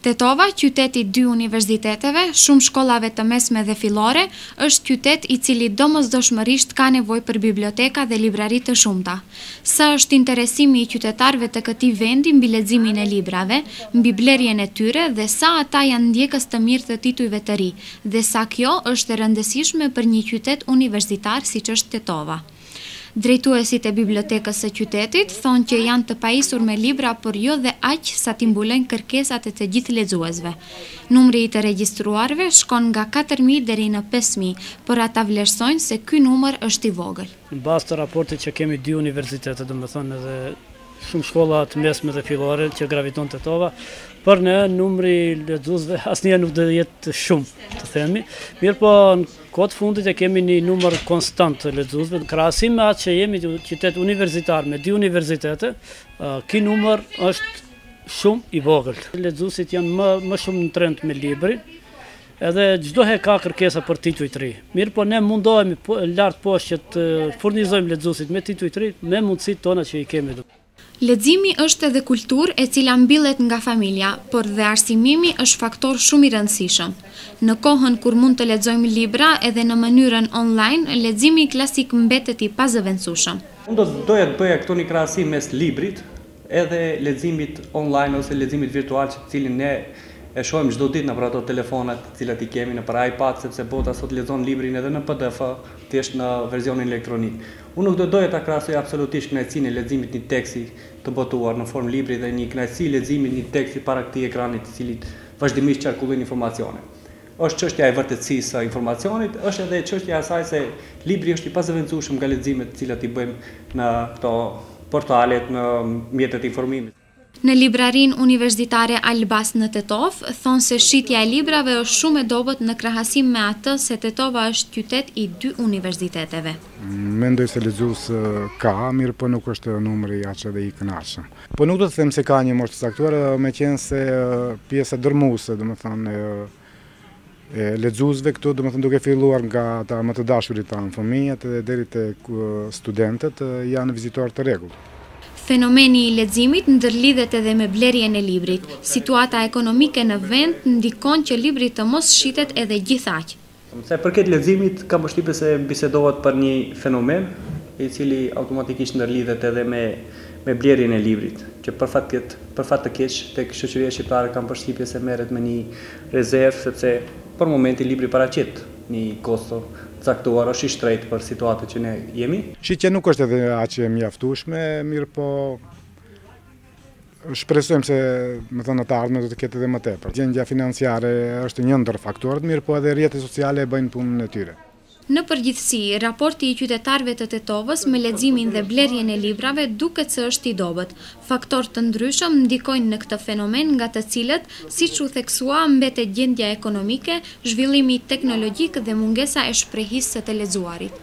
Tetova, qyteti 2 universiteteve, shumë shkollave të mesme dhe fillore, është qytet i cili domosdoshmërisht ka nevojë për biblioteka dhe librari të shumta. Sa është interesimi i qytetarëve të këtij vendi mbi leximin e librave, mbi blerjen e tyre dhe sa ata janë ndjekës të mirë të titujve të ri, dhe sa kjo është e rëndësishme për një qytet universitar siç është Tetova. Drejtuesit e bibliotekës së qytetit thonë që janë të pajisur me libra, por jo dhe aq sa t'i mbulojnë kërkesat e të gjithë lexuesve. Numri i të regjistruarve shkon nga 4.000 deri në 5.000, por ata vlerësojnë se ky numër është i vogël. Në bazë të raportit që kemi 2 universitete, domethënë edhe shumë shkolla të mesme dhe fillore që graviton Tetova, për ne numri lexuesve asnjëherë nuk do të jetë shumë, të themi. Mirë po në kohët fundit e kemi një numër konstant të lexuesve. Krahasim me atë që jemi qytet universitar me 2 universitete, ky numër është shumë i vogël. Lexuesit janë më shumë në trend me librin. Edhe çdo herë ka kërkesa për tituj të ri. Mirë po ne mundohemi lart poshtë që të furnizojmë lexuesit me tituj të ri me mundësitë tona që i kemi. Leximi është edhe kulturë e cila mbillet nga familja, por dhe arsimimi është faktor shumë i rëndësishëm. Në kohën kur mund të lexojmë libra edhe në mënyrën online, leximi klasik mbetet i pazëvendësueshëm. Unë doja të bëja këtu një krahasim mes librit edhe leximit online ose leximit virtual, cilin ne e shohim çdo ditë në ato telefonat të cilat i kemi në për iPad, sepse bota sot lexon librin edhe në PDF, thjesht në verzionin elektronik. Unë nuk doja ta krahasoj absolutisht kënaqësinë e leximit një teksti të botuar në formë libri dhe një kënaqësi leximit një teksti para këtij ekranit të cilit vazhdimisht qarkullojnë informacione. Është çështja e vërtetësisë së informacionit, është edhe çështja e asaj se libri është i pazëvendësueshëm nga leximet të cilat i bëjmë në këto portalet, në mjetet e informimit. Në librarin universitare Albas në Tetov, thonë se shitja e librave është shumë e dobët në krahasim me atë se Tetova është qytet i 2 universiteteve. Mendoj se lexues ka, mirë po nuk është numri aq edhe i kënaqshëm. Po nuk do të them se ka një moshë të caktuar, meqense pjesa dërmuese, domethënë e lexuesve këtu, domethënë duke filluar nga ata më të dashurit tanë, fëmijët dhe deri tek studentët janë vizitorë të rregullt. Fenomeni i leximit ndërlidhet edhe me blerjen e librit. Situata ekonomike në vend ndikon që libri të mos shitet edhe gjithaq. Sa përket leximit, kam përshtypjen se bisedohet për një fenomen i cili automatikisht ndërlidhet edhe me blerjen e librit, që për fat të keq tek shoqëria shqiptare kam përshtypjen se merret me një rezervë, sepse për momentin libri paraqet një kosto caktuar, është i shtrejtë për situatën që ne jemi. Shitja nuk është edhe aq e mjaftueshme, mirë po shpresojmë se më thënë të ardhmen do të ketë edhe më tepër. Gjendja financiare është një ndër faktorët, mirë po edhe rrjetet sociale bëjnë punën e tyre. Në përgjithësi, raporti i qytetarëve të Tetovës me leximin dhe blerjen e librave duket se është i dobët. Faktorë të ndryshëm ndikojnë në këtë fenomen, nga të cilët, siç u theksua, mbetet gjendja ekonomike, zhvillimi teknologjik dhe mungesa e shprehisë së të lexuarit.